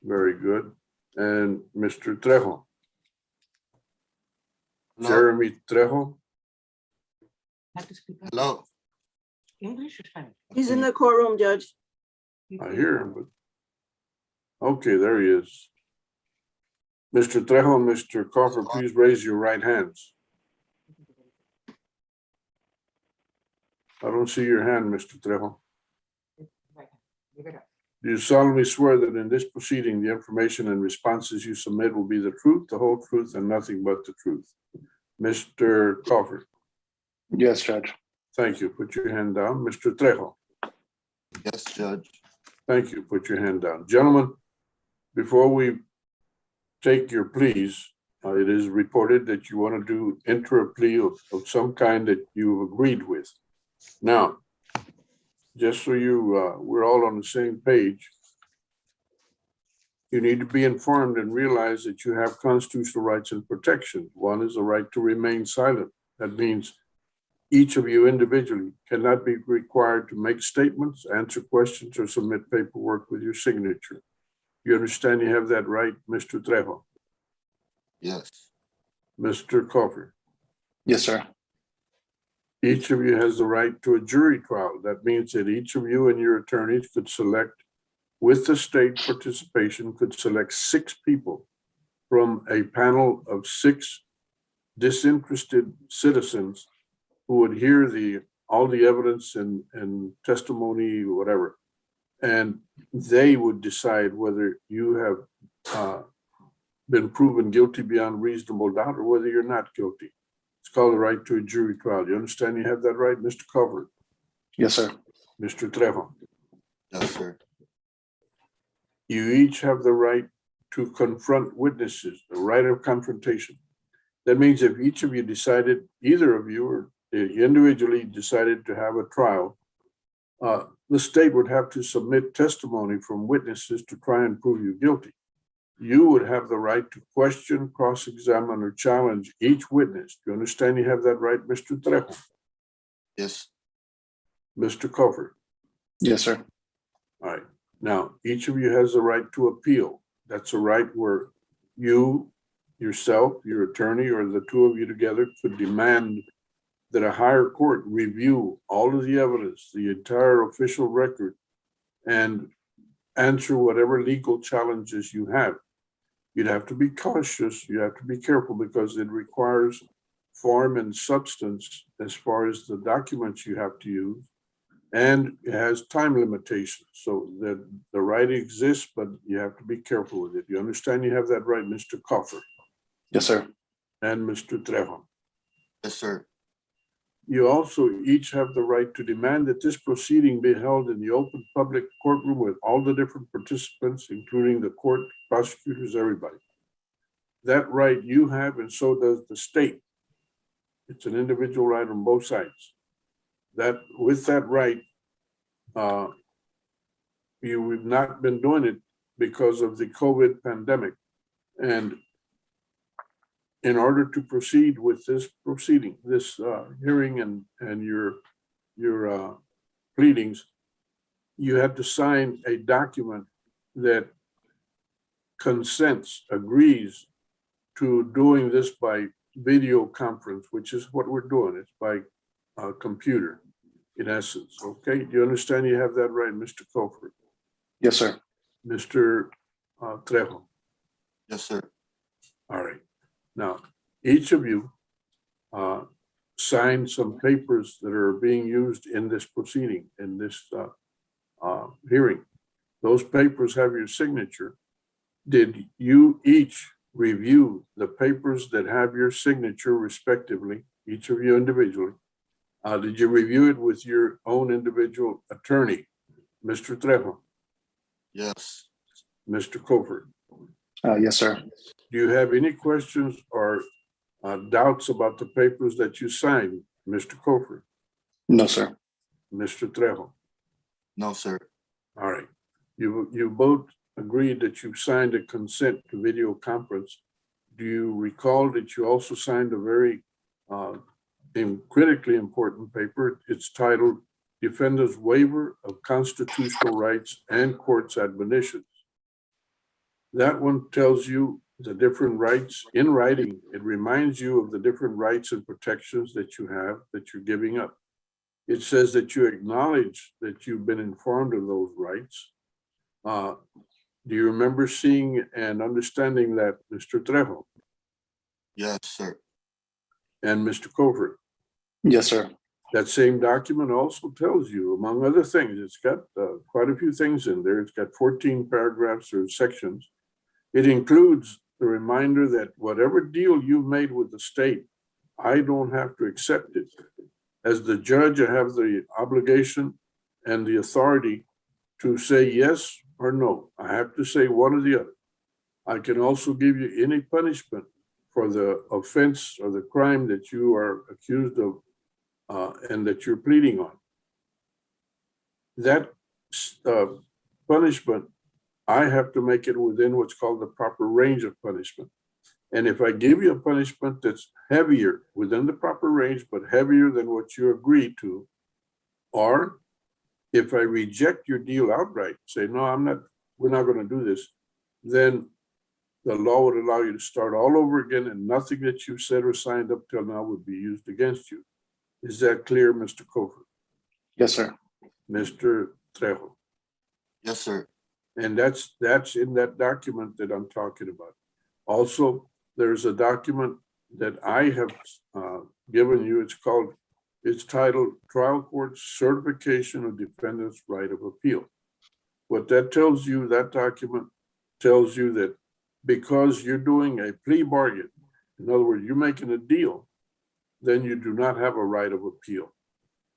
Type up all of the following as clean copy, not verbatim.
Very good. And Mr. Trejo, Hello. Jeremy Trejo. Hello. English or Spanish? He's in the courtroom, Judge. I hear him, but okay, there he is. Mr. Trejo and Mr. Coffer, please raise your right hands. I don't see your hand, Mr. Trejo. Do you solemnly swear that in this proceeding, the information and responses you submit will be the truth, the whole truth, and nothing but the truth? Mr. Coffer, Yes, Judge. thank you. Put your hand down. Mr. Trejo, Yes, Judge. thank you. Put your hand down. Gentlemen, before we take your pleas, it is reported that you want to do enter a plea of some kind that you've agreed with. Now, just so we're all on the same page, you need to be informed and realize that you have constitutional rights and protections. One is the right to remain silent. That means each of you individually cannot be required to make statements, answer questions, or submit paperwork with your signature. You understand you have that right, Mr. Trejo? Yes. Mr. Coffer? Yes, sir. Each of you has the right to a jury trial. That means that each of you and your attorneys could select, with the state participation, could select 6 people from a panel of 6 disinterested citizens who would hear all the evidence and testimony, whatever, and they would decide whether you have been proven guilty beyond reasonable doubt or whether you're not guilty. It's called the right to a jury trial. You understand you have that right, Mr. Coffer? Yes, sir. Mr. Trejo? Yes, sir. You each have the right to confront witnesses, the right of confrontation. That means if each of you decided, either of you or individually decided to have a trial, the state would have to submit testimony from witnesses to try and prove you guilty. You would have the right to question, cross-examine, or challenge each witness. Do you understand you have that right, Mr. Trejo? Yes. Mr. Coffer? Yes, sir. All right. Now, each of you has the right to appeal. That's a right where you, yourself, your attorney, or the 2 of you together could demand that a higher court review all of the evidence, the entire official record, and answer whatever legal challenges you have. You'd have to be cautious. You have to be careful because it requires form and substance as far as the documents you have to use. And it has time limitations, so that the right exists, but you have to be careful with it. You understand you have that right, Mr. Coffer? Yes, sir. And Mr. Trejo? Yes, sir. You also each have the right to demand that this proceeding be held in the open public courtroom with all the different participants, including the court, prosecutors, everybody. That right you have, and so does the state. It's an individual right on both sides. That with that right, you have not been doing it because of the COVID pandemic. And in order to proceed with this proceeding, this hearing and your pleadings, you have to sign a document that consents, agrees to doing this by video conference, which is what we're doing. It's by computer, in essence. Okay, do you understand you have that right, Mr. Coffer? Yes, sir. Mr. Trejo? Yes, sir. All right. Now, each of you signed some papers that are being used in this proceeding, in this hearing. Those papers have your signature. Did you each review the papers that have your signature respectively, each of you individually? Did you review it with your own individual attorney, Mr. Trejo? Yes. Mr. Coffer? Yes, sir. Do you have any questions or doubts about the papers that you signed, Mr. Coffer? No, sir. Mr. Trejo? No, sir. All right. You both agreed that you signed a consent to video conference. Do you recall that you also signed a very critically important paper? It's titled Defendant's Waiver of Constitutional Rights and Court's Admonitions. That one tells you the different rights in writing. It reminds you of the different rights and protections that you have that you're giving up. It says that you acknowledge that you've been informed of those rights. Do you remember seeing and understanding that, Mr. Trejo Yes, sir. and Mr. Cover? Yes, sir. That same document also tells you, among other things, it's got quite a few things in there. It's got 14 paragraphs or sections. It includes the reminder that whatever deal you've made with the state, I don't have to accept it. As the judge, I have the obligation and the authority to say yes or no. I have to say one or the other. I can also give you any punishment for the offense or the crime that you are accused of and that you're pleading on. That punishment, I have to make it within what's called the proper range of punishment. And if I give you a punishment that's heavier within the proper range, but heavier than what you agreed to, or if I reject your deal outright, say, no, we're not going to do this, then the law would allow you to start all over again and nothing that you said or signed up till now would be used against you. Is that clear, Mr. Cofer? Yes, sir. Mr. Trejo? Yes, sir. And that's in that document that I'm talking about. Also, there's a document that I have given you. It's titled Trial Court Certification of Defendant's Right of Appeal. What that tells you, that document tells you that because you're doing a plea bargain, in other words, you're making a deal, then you do not have a right of appeal.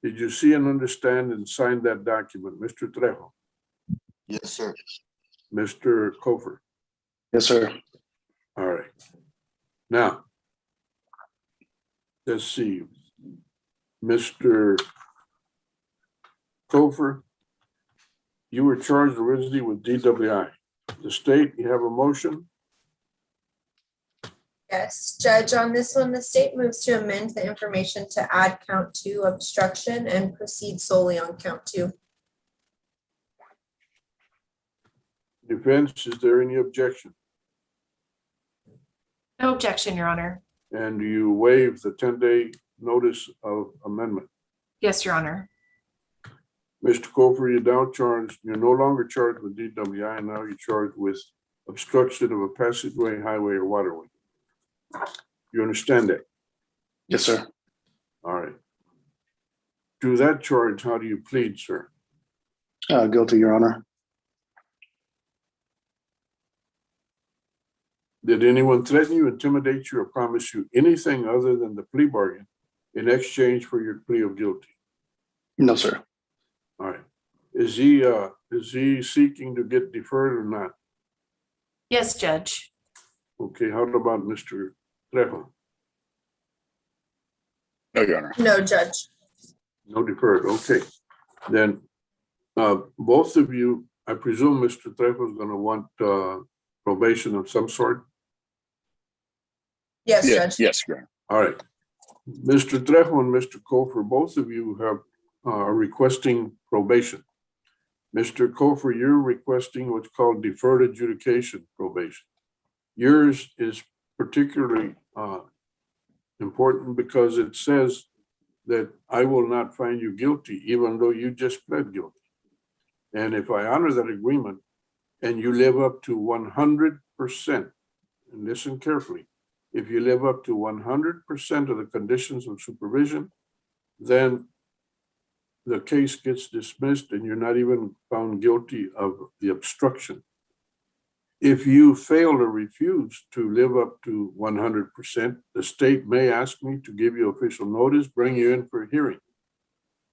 Did you see and understand and sign that document, Mr. Trejo? Yes, sir. Mr. Cofer? Yes, sir. All right. Now, let's see. Mr. Cofer, you were charged originally with DWI. The state, you have a motion? Yes, Judge, on this one, the state moves to amend the information to add count 2 obstruction and proceed solely on count 2. Defense, is there any objection? No objection, Your Honor. And do you waive the 10-day notice of amendment? Yes, Your Honor. Mr. Cofer, you're no longer charged with DWI, and now you're charged with obstruction of a passageway, highway, or waterway. You understand that? Yes, sir. All right. To that charge, how do you plead, sir? Guilty, Your Honor. Did anyone threaten you, intimidate you, or promise you anything other than the plea bargain in exchange for your plea of guilty? No, sir. All right. Is he seeking to get deferred or not? Yes, Judge. Okay, how about Mr. Trejo? No, Your Honor. No, Judge. No deferred, okay. Then both of you, I presume Mr. Trejo is going to want probation of some sort? Yes, Yeah, Judge. yes, Your Honor. All right. Mr. Trejo and Mr. Cofer, both of you are requesting probation. Mr. Cofer, you're requesting what's called deferred adjudication probation. Yours is particularly important because it says that I will not find you guilty, even though you just pled guilty. And if I honor that agreement and you live up to 100%, and listen carefully, if you live up to 100% of the conditions of supervision, then the case gets dismissed and you're not even found guilty of the obstruction. If you fail or refuse to live up to 100%, the state may ask me to give you official notice, bring you in for a hearing.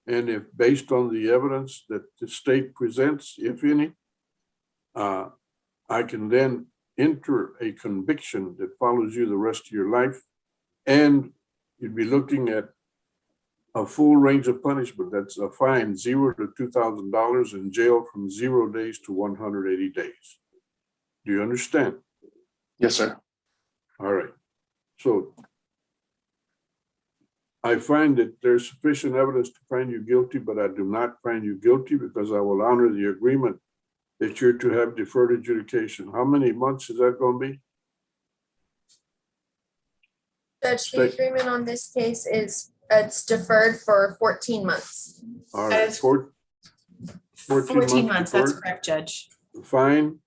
And if based on the evidence that the state presents, if any, I can then enter a conviction that follows you the rest of your life, and you'd be looking at a full range of punishment. That's a fine, $0 to $2,000, in jail from 0 days to 180 days. Do you understand? Yes, sir. All right. So I find that there's sufficient evidence to find you guilty, but I do not find you guilty because I will honor the agreement that you're to have deferred adjudication. How many months is that going to be? Judge, the State- agreement on this case is, it's deferred for 14 months. All That right, is 14 14 months, that's deferred. correct, Judge. Fine,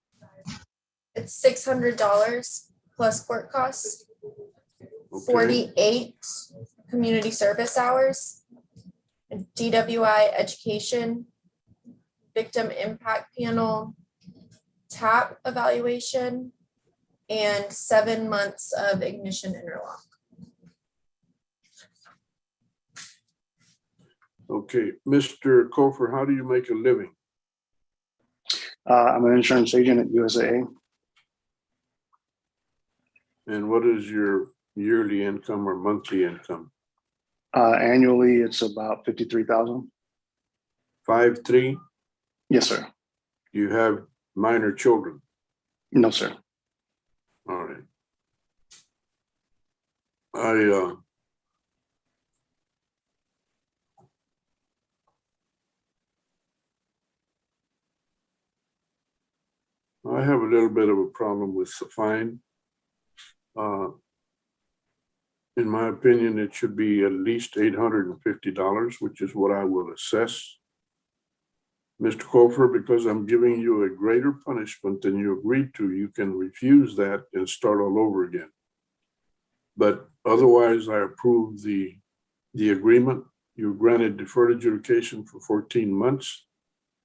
It's $600 plus court costs, okay, 48 community service hours, and DWI education, victim impact panel, TAP evaluation, and 7 months of ignition interlock. okay. Mr. Kofer, how do you make a living? I'm an insurance agent at USAA. And what is your yearly income or monthly income? Annually, it's about 53,000. 5'3"? Yes, sir. You have minor children? No, sir. All right. I have a little bit of a problem with the fine. In my opinion, it should be at least $850, which is what I will assess. Mr. Kofer, because I'm giving you a greater punishment than you agreed to, you can refuse that and start all over again. But otherwise, I approve the agreement. You're granted deferred adjudication for 14 months,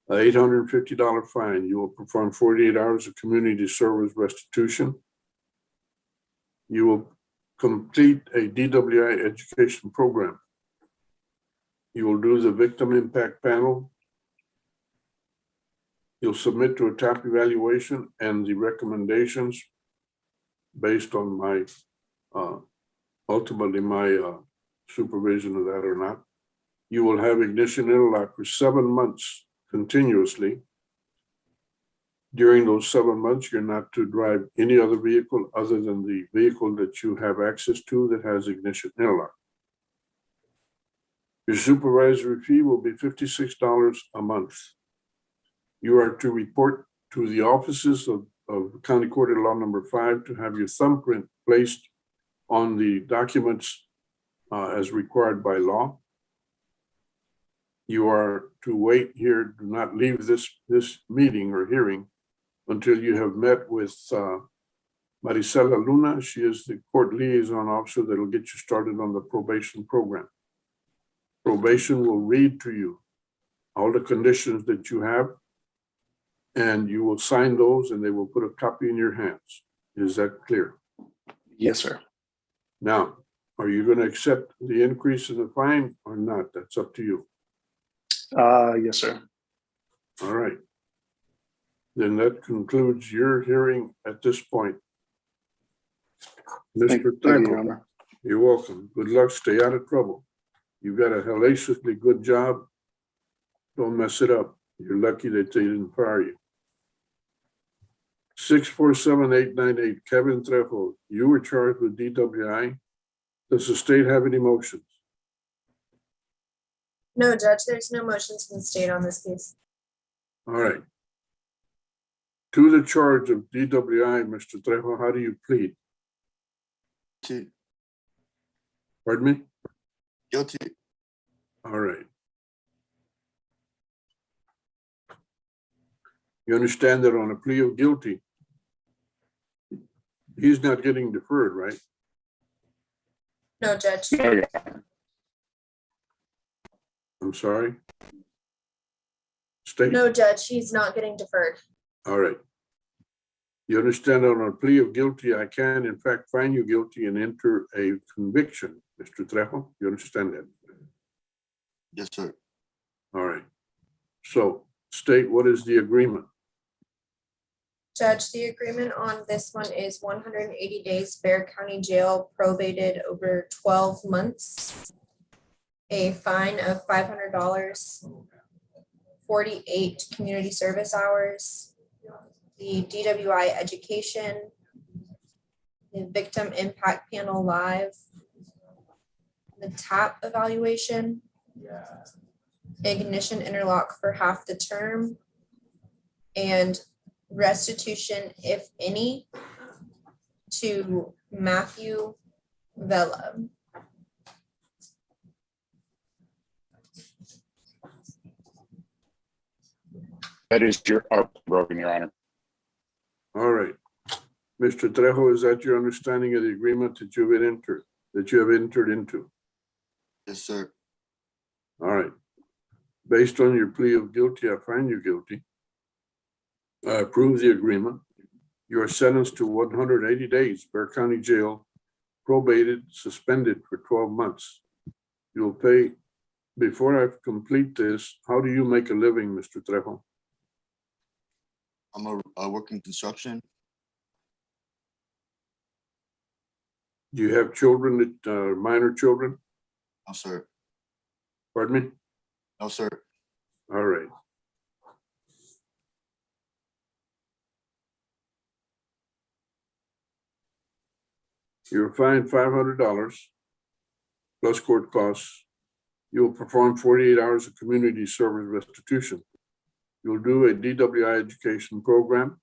an $850 fine. You will perform 48 hours of community service restitution. You will complete a DWI education program. You will do the victim impact panel. You'll submit to a TAP evaluation and the recommendations based on my, ultimately my supervision of that or not. You will have ignition interlock for 7 months continuously. During those 7 months, you're not to drive any other vehicle other than the vehicle that you have access to that has ignition interlock. Your supervisory fee will be $56 a month. You are to report to the offices of County Court at Law Number 5 to have your thumbprint placed on the documents as required by law. You are to wait here, do not leave this meeting or hearing until you have met with Maricela Luna. She is the court liaison officer that will get you started on the probation program. Probation will read to you all the conditions that you have, and you will sign those and they will put a copy in your hands. Is that clear? Yes, sir. Now, are you going to accept the increase in the fine or not? That's up to you. Yes, sir. All right. Then that concludes your hearing at this point. Thank Mr. you, Your Trejo, Honor. you're welcome. Good luck. Stay out of trouble. You've got a hellaciously good job. Don't mess it up. You're lucky that they didn't fire you. 647-898, Kevin Trejo, you were charged with DWI. Does the state have any motions? No, Judge, there's no motions from the state on this case. All right. To the charge of DWI, Mr. Trejo, how do you plead? Guilty. Pardon me? Guilty. All right. You understand that on a plea of guilty, he's not getting deferred, right? No, Judge. I'm sorry. State. No, Judge, he's not getting deferred. All right. You understand that on a plea of guilty, I can in fact find you guilty and enter a conviction, Mr. Trejo? You understand that? Yes, sir. All right. So state, what is the agreement? Judge, the agreement on this one is 180 days Bear County Jail probated over 12 months. A fine of $500, 48 community service hours, the DWI education, the victim impact panel live, the TAP evaluation, ignition interlock for half the term, and restitution, if any, to Matthew Vella. That is broken, Your Honor. All right. Mr. Trejo, is that your understanding of the agreement that you have entered into? Yes, sir. All right. Based on your plea of guilty, I find you guilty. I approve the agreement. You are sentenced to 180 days, Bexar County Jail, probated, suspended for 12 months. You'll pay, before I complete this, how do you make a living, Mr. Trejo? I'm a working construction. Do you have children that are minor children? No, sir. Pardon me? No, sir. All right. You're fined $500 plus court costs. You'll perform 48 hours of community service restitution. You'll do a DWI education program,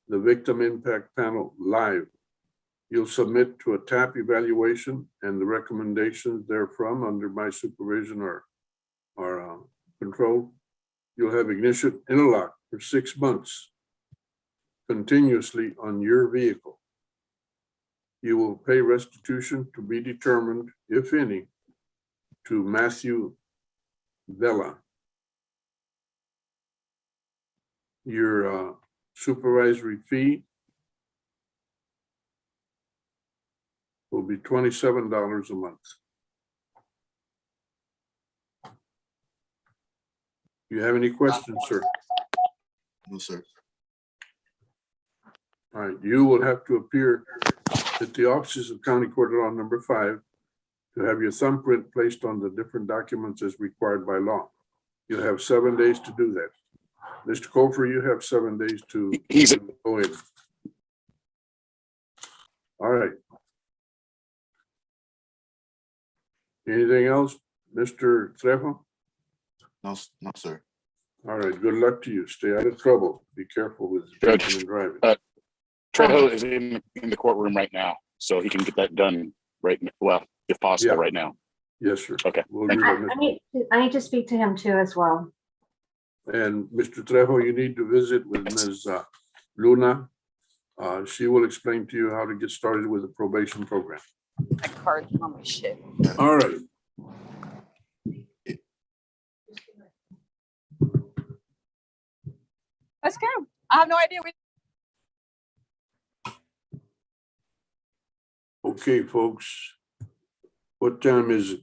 the Victim Impact Panel live. You'll submit to a TAP evaluation and the recommendations therefrom under my supervision or control. You'll have ignition interlock for 6 months continuously on your vehicle. You will pay restitution to be determined, if any, to Matthew Vella. Your supervisory fee will be $27 a month. You have any questions, sir? No, sir. All right, you will have to appear at the offices of County Court Law Number 5 to have your thumbprint placed on the different documents as required by law. You'll have 7 days to do that. Mr. Cofer, you have 7 days to go in. All right. Anything else, Mr. Trejo? No, sir. All right, good luck to you. Stay out of trouble. Be careful with Judge, drinking and driving. Trejo is in the courtroom right now, so he can get that done right now. Well, if possible, Yeah. right now. Yes, sir. Okay. We'll Thank do you. that, I need to speak to him too as well. And Mr. Trejo, you need to visit with Ms. Luna. She will explain to you how to get started with the probation program. My card's on my shit. All right. Let's go. I have no idea. Okay, folks. What time is it?